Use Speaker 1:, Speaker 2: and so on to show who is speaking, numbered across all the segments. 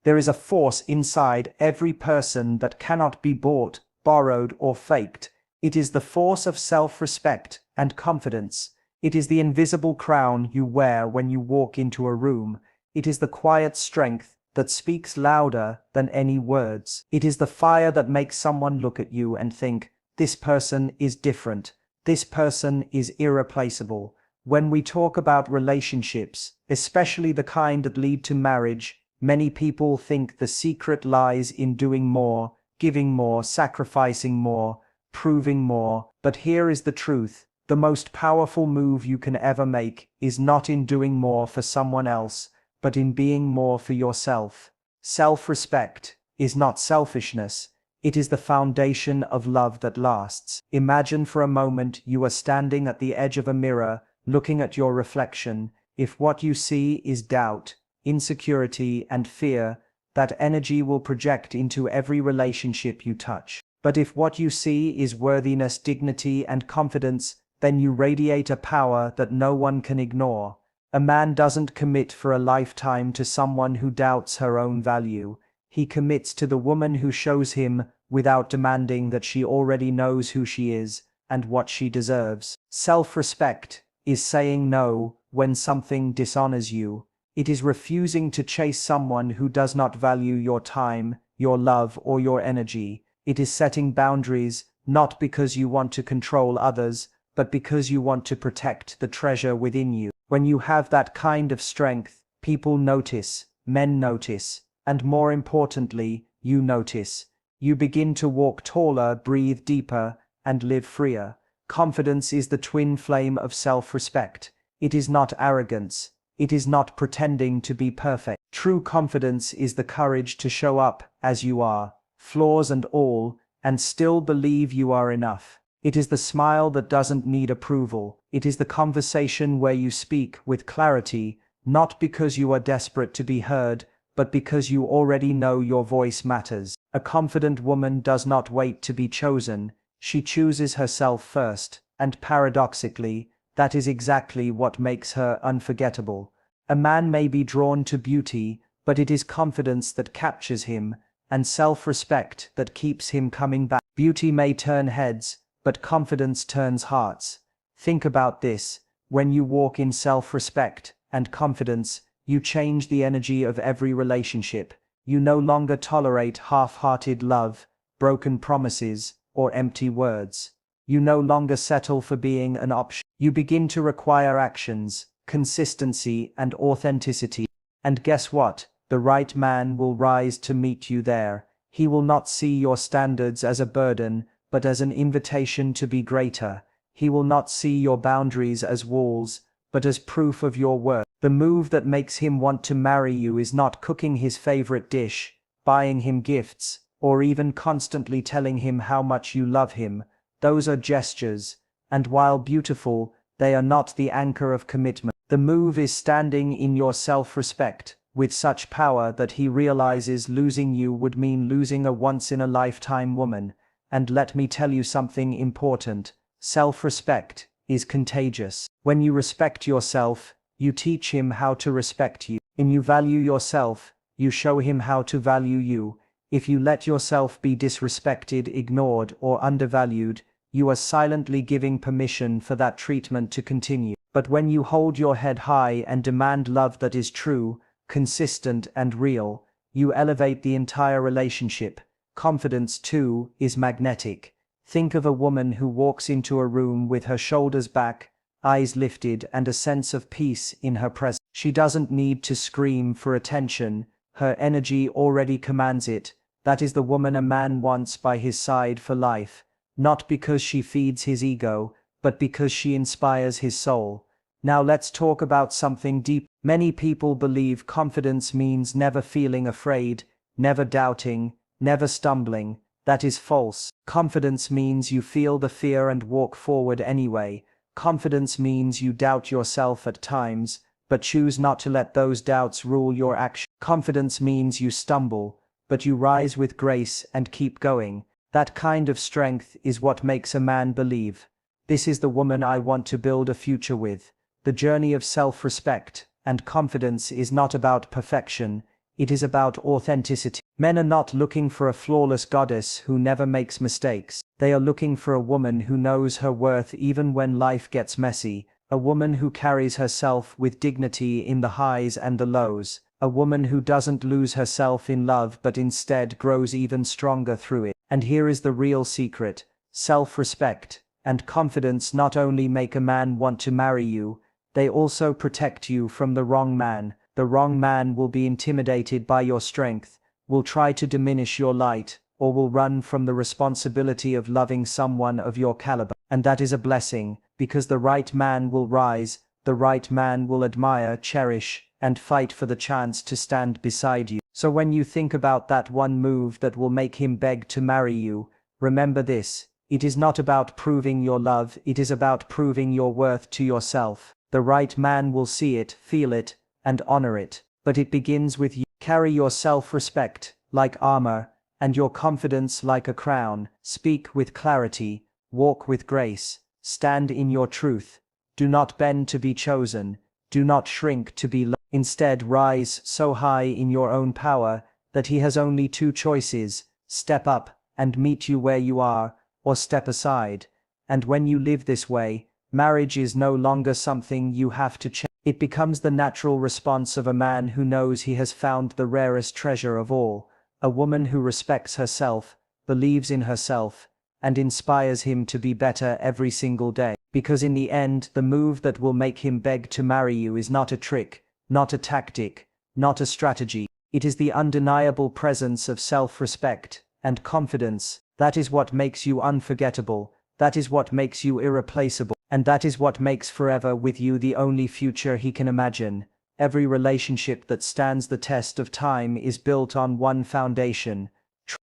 Speaker 1: There is a force inside every person that cannot be bought, borrowed, or faked. It is the force of self-respect and confidence. It is the invisible crown you wear when you walk into a room. It is the quiet strength that speaks louder than any words. It is the fire that makes someone look at you and think, this person is different. This person is irreplaceable. When we talk about relationships, especially the kind that lead to marriage, many people think the secret lies in doing more, giving more, sacrificing more, proving more. But here is the truth. The most powerful move you can ever make is not in doing more for someone else, but in being more for yourself. Self-respect is not selfishness. It is the foundation of love that lasts. Imagine for a moment you are standing at the edge of a mirror, looking at your reflection. If what you see is doubt, insecurity, and fear, that energy will project into every relationship you touch. But if what you see is worthiness, dignity, and confidence, then you radiate a power that no one can ignore. A man doesn't commit for a lifetime to someone who doubts her own value. He commits to the woman who shows him, without demanding, that she already knows who she is and what she deserves. Self-respect is saying no when something dishonors you. It is refusing to chase someone who does not value your time, your love, or your energy. It is setting boundaries, not because you want to control others, but because you want to protect the treasure within you. When you have that kind of strength, people notice, men notice, and more importantly, you notice. You begin to walk taller, breathe deeper, and live freer. Confidence is the twin flame of self-respect. It is not arrogance. It is not pretending to be perfect. True confidence is the courage to show up as you are, flaws and all, and still believe you are enough. It is the smile that doesn't need approval. It is the conversation where you speak with clarity, not because you are desperate to be heard, but because you already know your voice matters. A confident woman does not wait to be chosen. She chooses herself first, and paradoxically, that is exactly what makes her unforgettable. A man may be drawn to beauty, but it is confidence that captures him, and self-respect that keeps him coming back. Beauty may turn heads, but confidence turns hearts. Think about this. When you walk in self-respect and confidence, you change the energy of every relationship. You no longer tolerate half-hearted love, broken promises, or empty words. You no longer settle for being an option. You begin to require actions, consistency, and authenticity. And guess what? The right man will rise to meet you there. He will not see your standards as a burden, but as an invitation to be greater. He will not see your boundaries as walls, but as proof of your worth. The move that makes him want to marry you is not cooking his favorite dish, buying him gifts, or even constantly telling him how much you love him. Those are gestures, and while beautiful, they are not the anchor of commitment. The move is standing in your self-respect, with such power that he realizes losing you would mean losing a once-in-a-lifetime woman. And let me tell you something important. Self-respect is contagious. When you respect yourself, you teach him how to respect you. When you value yourself, you show him how to value you. If you let yourself be disrespected, ignored, or undervalued, you are silently giving permission for that treatment to continue. But when you hold your head high and demand love that is true, consistent, and real, you elevate the entire relationship. Confidence, too, is magnetic. Think of a woman who walks into a room with her shoulders back, eyes lifted, and a sense of peace in her presence. She doesn't need to scream for attention. Her energy already commands it. That is the woman a man wants by his side for life, not because she feeds his ego, but because she inspires his soul. Now let's talk about something deep. Many people believe confidence means never feeling afraid, never doubting, never stumbling. That is false. Confidence means you feel the fear and walk forward anyway. Confidence means you doubt yourself at times, but choose not to let those doubts rule your action. Confidence means you stumble, but you rise with grace and keep going. That kind of strength is what makes a man believe. This is the woman I want to build a future with. The journey of self-respect and confidence is not about perfection. It is about authenticity. Men are not looking for a flawless goddess who never makes mistakes. They are looking for a woman who knows her worth even when life gets messy, a woman who carries herself with dignity in the highs and the lows, a woman who doesn't lose herself in love but instead grows even stronger through it. And here is the real secret: self-respect and confidence not only make a man want to marry you, they also protect you from the wrong man. The wrong man will be intimidated by your strength, will try to diminish your light, or will run from the responsibility of loving someone of your caliber. And that is a blessing, because the right man will rise, the right man will admire, cherish, and fight for the chance to stand beside you. So when you think about that one move that will make him beg to marry you, remember this: it is not about proving your love, it is about proving your worth to yourself. The right man will see it, feel it, and honor it. But it begins with you. Carry your self-respect like armor, and your confidence like a crown. Speak with clarity, walk with grace, stand in your truth. Do not bend to be chosen, do not shrink to be loved. Instead, rise so high in your own power that he has only two choices: step up and meet you where you are, or step aside. And when you live this way, marriage is no longer something you have to change. It becomes the natural response of a man who knows he has found the rarest treasure of all, a woman who respects herself, believes in herself, and inspires him to be better every single day. Because in the end, the move that will make him beg to marry you is not a trick, not a tactic, not a strategy. It is the undeniable presence of self-respect and confidence. That is what makes you unforgettable, that is what makes you irreplaceable. And that is what makes forever with you the only future he can imagine. Every relationship that stands the test of time is built on one foundation.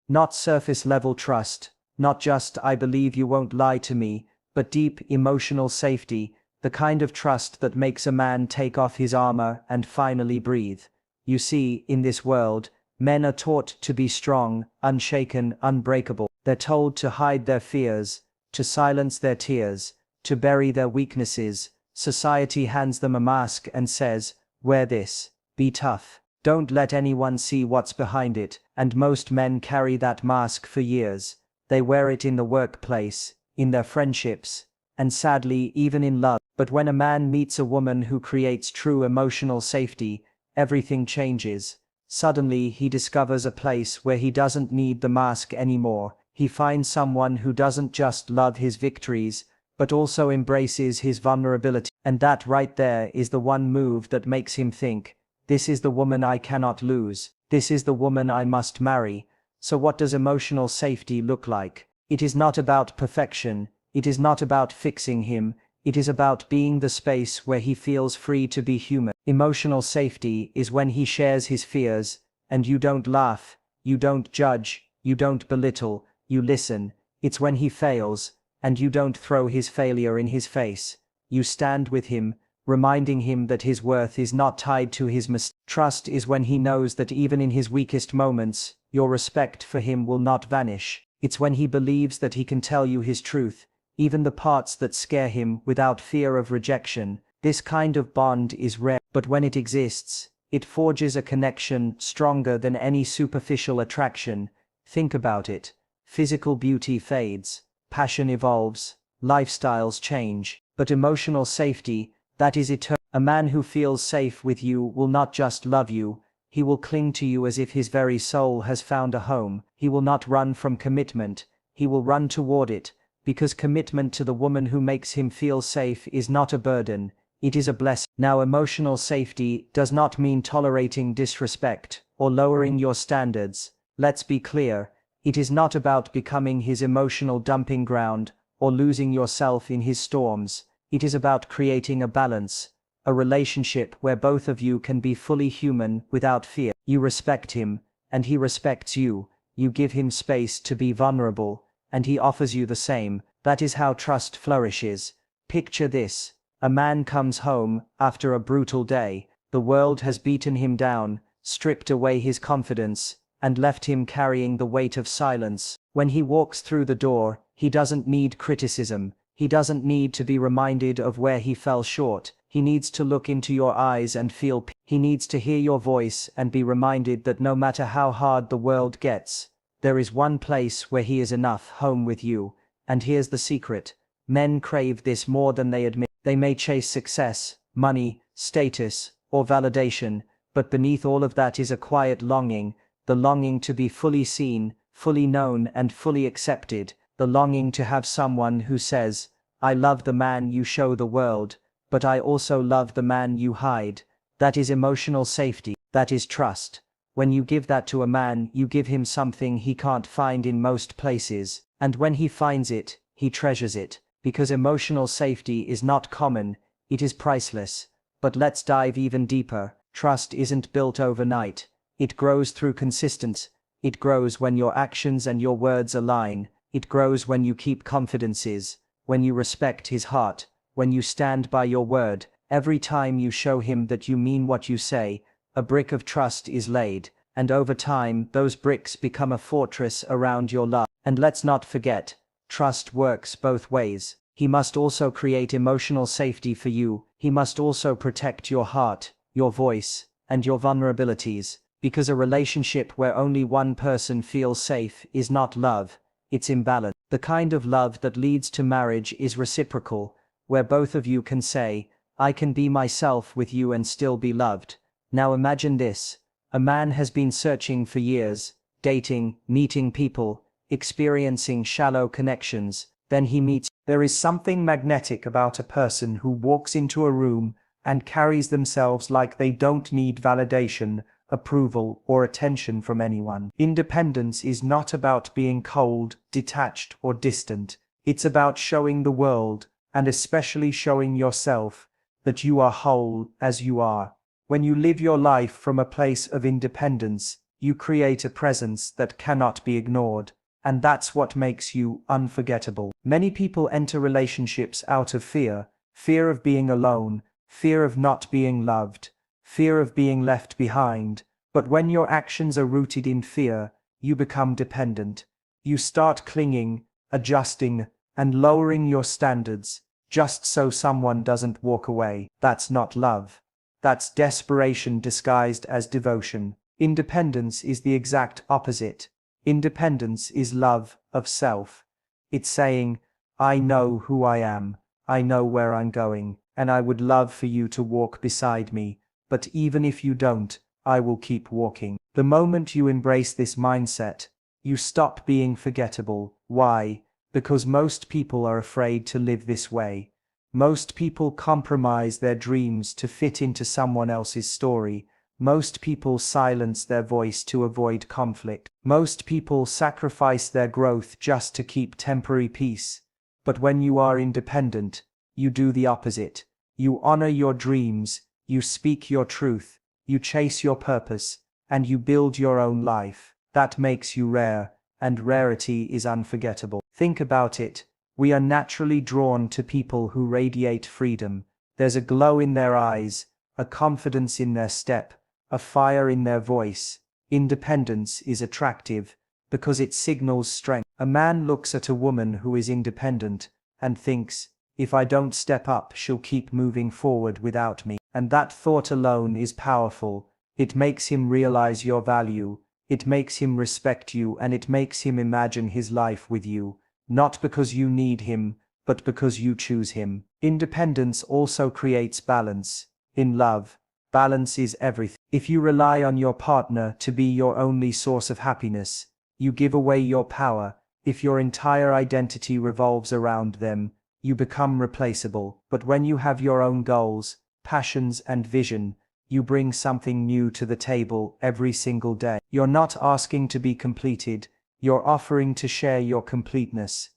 Speaker 1: Not surface-level trust, not just "I believe you won't lie to me," but deep emotional safety, the kind of trust that makes a man take off his armor and finally breathe. You see, in this world, men are taught to be strong, unshaken, unbreakable. They're told to hide their fears, to silence their tears, to bury their weaknesses. Society hands them a mask and says, "Wear this, be tough, don't let anyone see what's behind it." And most men carry that mask for years. They wear it in the workplace, in their friendships, and sadly even in love. But when a man meets a woman who creates true emotional safety, everything changes. Suddenly he discovers a place where he doesn't need the mask anymore. He finds someone who doesn't just love his victories, but also embraces his vulnerability. And that right there is the one move that makes him think, "This is the woman I cannot lose. This is the woman I must marry." So what does emotional safety look like? It is not about perfection, it is not about fixing him, it is about being the space where he feels free to be human. Emotional safety is when he shares his fears, and you don't laugh, you don't judge, you don't belittle, you listen. It's when he fails, and you don't throw his failure in his face. You stand with him, reminding him that his worth is not tied to his mistakes. Trust is when he knows that even in his weakest moments, your respect for him will not vanish. It's when he believes that he can tell you his truth, even the parts that scare him, without fear of rejection. This kind of bond is rare, but when it exists, it forges a connection stronger than any superficial attraction. Think about it. Physical beauty fades, passion evolves, lifestyles change, but emotional safety, that is eternal. A man who feels safe with you will not just love you, he will cling to you as if his very soul has found a home. He will not run from commitment, he will run toward it, because commitment to the woman who makes him feel safe is not a burden, it is a blessing. Now, emotional safety does not mean tolerating disrespect or lowering your standards. Let's be clear, it is not about becoming his emotional dumping ground or losing yourself in his storms. It is about creating a balance, a relationship where both of you can be fully human without fear. You respect him, and he respects you. You give him space to be vulnerable, and he offers you the same. That is how trust flourishes. Picture this: a man comes home after a brutal day. The world has beaten him down, stripped away his confidence, and left him carrying the weight of silence. When he walks through the door, he doesn't need criticism. He doesn't need to be reminded of where he fell short. He needs to look into your eyes and feel peace. He needs to hear your voice and be reminded that no matter how hard the world gets, there is one place where he is enough, home with you. And here's the secret. Men crave this more than they admit. They may chase success, money, status, or validation, but beneath all of that is a quiet longing, the longing to be fully seen, fully known, and fully accepted, the longing to have someone who says, I love the man you show the world, but I also love the man you hide. That is emotional safety. That is trust. When you give that to a man, you give him something he can't find in most places, and when he finds it, he treasures it, because emotional safety is not common, it is priceless. But let's dive even deeper. Trust isn't built overnight. It grows through consistency. It grows when your actions and your words align. It grows when you keep confidences, when you respect his heart, when you stand by your word. Every time you show him that you mean what you say, a brick of trust is laid, and over time, those bricks become a fortress around your love. And let's not forget, trust works both ways. He must also create emotional safety for you. He must also protect your heart, your voice, and your vulnerabilities, because a relationship where only one person feels safe is not love, it's imbalance. The kind of love that leads to marriage is reciprocal, where both of you can say, I can be myself with you and still be loved. Now imagine this. A man has been searching for years, dating, meeting people, experiencing shallow connections, then he meets. There is something magnetic about a person who walks into a room and carries themselves like they don't need validation, approval, or attention from anyone. Independence is not about being cold, detached, or distant. It's about showing the world, and especially showing yourself, that you are whole as you are. When you live your life from a place of independence, you create a presence that cannot be ignored. And that's what makes you unforgettable. Many people enter relationships out of fear of being alone, fear of not being loved, fear of being left behind. But when your actions are rooted in fear, you become dependent. You start clinging, adjusting, and lowering your standards, just so someone doesn't walk away. That's not love. That's desperation disguised as devotion. Independence is the exact opposite. Independence is love of self. It's saying, I know who I am, I know where I'm going, and I would love for you to walk beside me, but even if you don't, I will keep walking. The moment you embrace this mindset, you stop being forgettable. Why? Because most people are afraid to live this way. Most people compromise their dreams to fit into someone else's story. Most people silence their voice to avoid conflict. Most people sacrifice their growth just to keep temporary peace. But when you are independent, you do the opposite. You honor your dreams, you speak your truth, you chase your purpose, and you build your own life. That makes you rare, and rarity is unforgettable. Think about it. We are naturally drawn to people who radiate freedom. There's a glow in their eyes, a confidence in their step, a fire in their voice. Independence is attractive because it signals strength. A man looks at a woman who is independent and thinks, if I don't step up, she'll keep moving forward without me. And that thought alone is powerful. It makes him realize your value, it makes him respect you, and it makes him imagine his life with you, not because you need him, but because you choose him. Independence also creates balance. In love, balance is everything. If you rely on your partner to be your only source of happiness, you give away your power. If your entire identity revolves around them, you become replaceable. But when you have your own goals, passions, and vision, you bring something new to the table every single day. You're not asking to be completed, you're offering to share your completeness.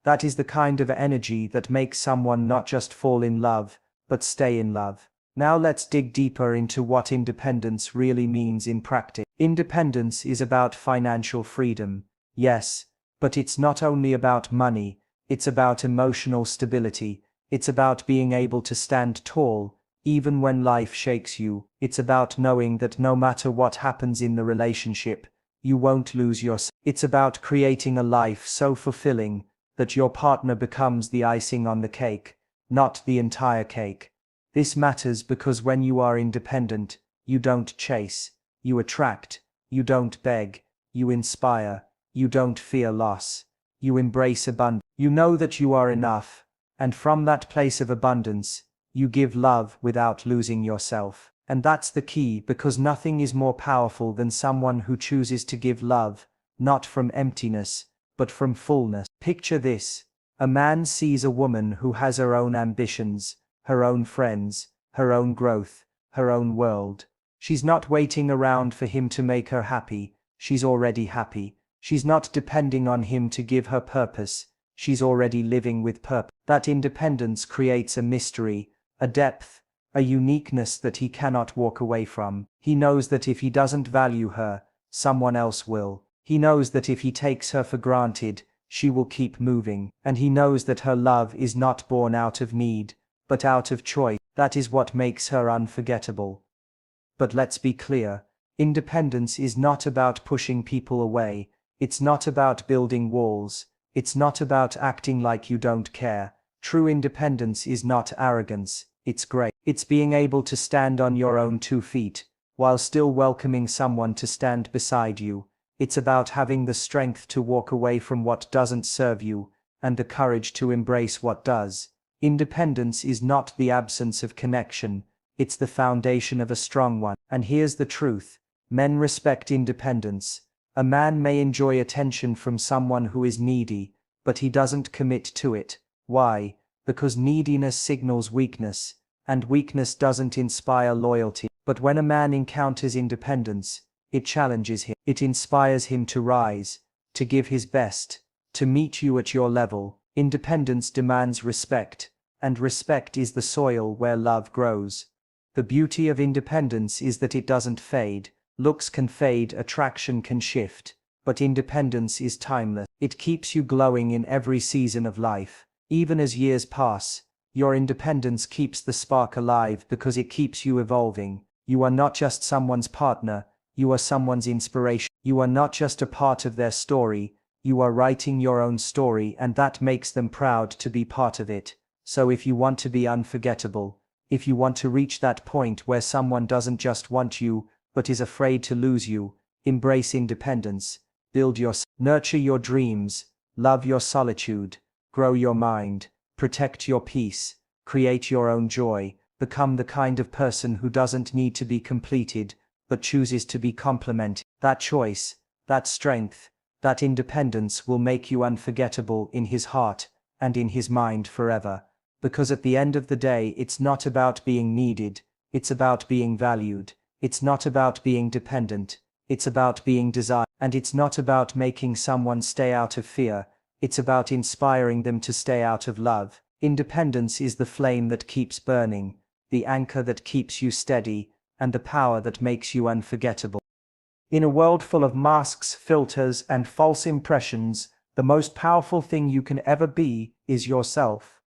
Speaker 1: That is the kind of energy that makes someone not just fall in love, but stay in love. Now let's dig deeper into what independence really means in practice. Independence is about financial freedom, yes, but it's not only about money, it's about emotional stability. It's about being able to stand tall, even when life shakes you. It's about knowing that no matter what happens in the relationship, you won't lose yourself. It's about creating a life so fulfilling that your partner becomes the icing on the cake, not the entire cake. This matters because when you are independent, you don't chase, you attract, you don't beg, you inspire, you don't fear loss, you embrace abundance. You know that you are enough, and from that place of abundance, you give love without losing yourself. And that's the key, because nothing is more powerful than someone who chooses to give love, not from emptiness, but from fullness. Picture this: a man sees a woman who has her own ambitions, her own friends, her own growth, her own world. She's not waiting around for him to make her happy, she's already happy. She's not depending on him to give her purpose, she's already living with purpose. That independence creates a mystery, a depth, a uniqueness that he cannot walk away from. He knows that if he doesn't value her, someone else will. He knows that if he takes her for granted, she will keep moving. And he knows that her love is not born out of need, but out of choice. That is what makes her unforgettable. But let's be clear, independence is not about pushing people away, it's not about building walls, it's not about acting like you don't care. True independence is not arrogance, it's grace. It's being able to stand on your own 2 feet, while still welcoming someone to stand beside you. It's about having the strength to walk away from what doesn't serve you, and the courage to embrace what does. Independence is not the absence of connection, it's the foundation of a strong one. And here's the truth: men respect independence. A man may enjoy attention from someone who is needy, but he doesn't commit to it. Why? Because neediness signals weakness, and weakness doesn't inspire loyalty. But when a man encounters independence, it challenges him. It inspires him to rise, to give his best, to meet you at your level. Independence demands respect, and respect is the soil where love grows. The beauty of independence is that it doesn't fade. Looks can fade, attraction can shift, but independence is timeless. It keeps you glowing in every season of life. Even as years pass, your independence keeps the spark alive because it keeps you evolving. You are not just someone's partner, you are someone's inspiration. You are not just a part of their story, you are writing your own story, and that makes them proud to be part of it. So if you want to be unforgettable, if you want to reach that point where someone doesn't just want you, but is afraid to lose you, embrace independence, nurture your dreams, love your solitude, grow your mind, protect your peace, create your own joy, become the kind of person who doesn't need to be completed, but chooses to be complemented. That choice, that strength, that independence will make you unforgettable in his heart and in his mind forever. Because at the end of the day, it's not about being needed, it's about being valued. It's not about being dependent, it's about being desired. And it's not about making someone stay out of fear, it's about inspiring them to stay out of love. Independence is the flame that keeps burning, the anchor that keeps you steady, and the power that makes you unforgettable. In a world full of masks, filters, and false impressions, the most powerful thing you can ever be is yourself.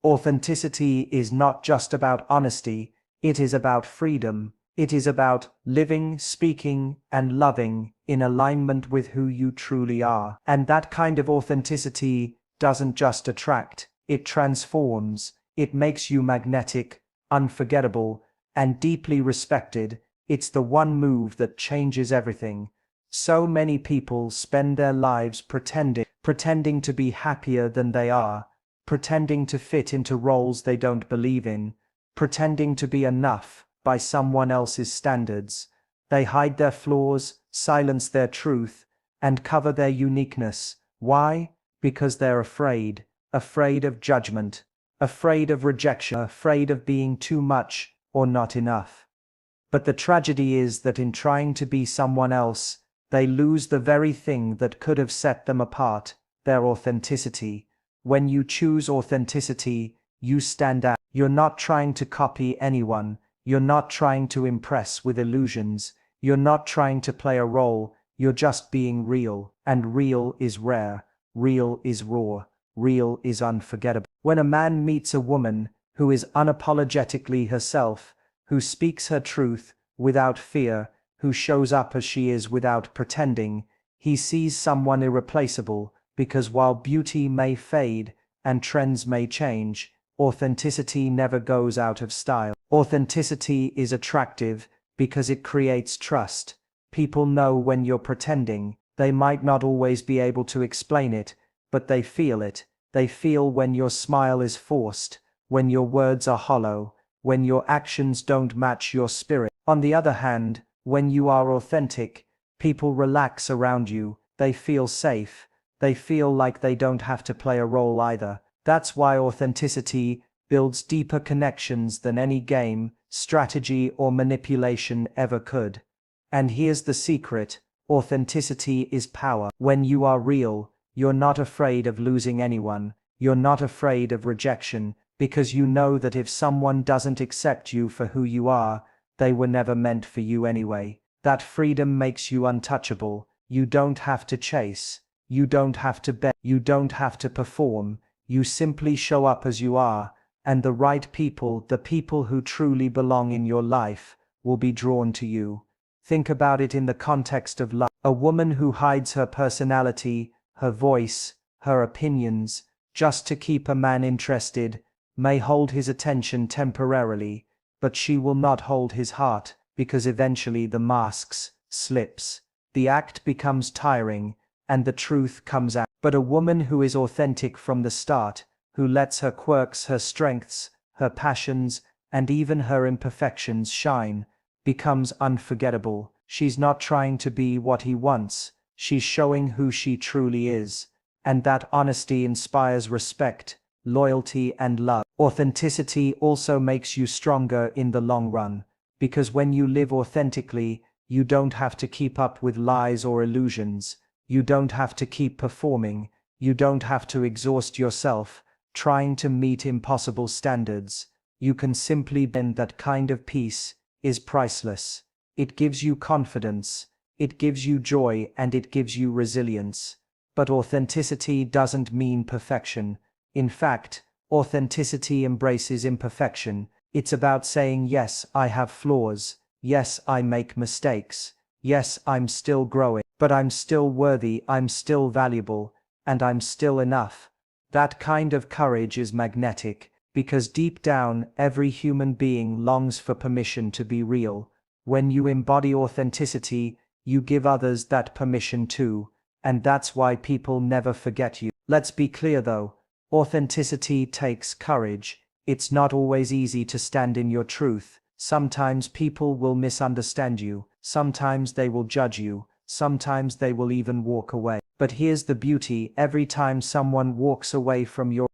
Speaker 1: Authenticity is not just about honesty, it is about freedom. It is about living, speaking, and loving in alignment with who you truly are. And that kind of authenticity doesn't just attract, it transforms. It makes you magnetic, unforgettable, and deeply respected. It's the one move that changes everything. So many people spend their lives pretending to be happier than they are, pretending to fit into roles they don't believe in, pretending to be enough by someone else's standards. They hide their flaws, silence their truth, and cover their uniqueness. Why? Because they're afraid of judgment, afraid of rejection, afraid of being too much or not enough. But the tragedy is that in trying to be someone else, they lose the very thing that could have set them apart, their authenticity. When you choose authenticity, you stand out. You're not trying to copy anyone. You're not trying to impress with illusions, you're not trying to play a role, you're just being real. And real is rare, real is raw, real is unforgettable. When a man meets a woman who is unapologetically herself, who speaks her truth without fear, who shows up as she is without pretending, he sees someone irreplaceable, because while beauty may fade and trends may change, authenticity never goes out of style. Authenticity is attractive because it creates trust. People know when you're pretending. They might not always be able to explain it, but they feel it. They feel when your smile is forced, when your words are hollow, when your actions don't match your spirit. On the other hand, when you are authentic, people relax around you. They feel safe. They feel like they don't have to play a role either. That's why authenticity builds deeper connections than any game, strategy, or manipulation ever could. And here's the secret: authenticity is power. When you are real, you're not afraid of losing anyone. You're not afraid of rejection, because you know that if someone doesn't accept you for who you are, they were never meant for you anyway. That freedom makes you untouchable. You don't have to chase. You don't have to beg. You don't have to perform. You simply show up as you are, and the right people, the people who truly belong in your life, will be drawn to you. Think about it in the context of love. A woman who hides her personality, her voice, her opinions, just to keep a man interested, may hold his attention temporarily, but she will not hold his heart, because eventually the mask slips. The act becomes tiring, and the truth comes out. But a woman who is authentic from the start, who lets her quirks, her strengths, her passions, and even her imperfections shine, becomes unforgettable. She's not trying to be what he wants. She's showing who she truly is. And that honesty inspires respect, loyalty, and love. Authenticity also makes you stronger in the long run, because when you live authentically, you don't have to keep up with lies or illusions. You don't have to keep performing. You don't have to exhaust yourself trying to meet impossible standards. You can simply bend. That kind of peace is priceless. It gives you confidence, it gives you joy, and it gives you resilience. But authenticity doesn't mean perfection. In fact, authenticity embraces imperfection. It's about saying, yes, I have flaws. Yes, I make mistakes. Yes, I'm still growing. But I'm still worthy, I'm still valuable, and I'm still enough. That kind of courage is magnetic, because deep down, every human being longs for permission to be real. When you embody authenticity, you give others that permission too, and that's why people never forget you. Let's be clear though, authenticity takes courage. It's not always easy to stand in your truth. Sometimes people will misunderstand you. Sometimes they will judge you. Sometimes they will even walk away. But here's the beauty: every time someone walks away from your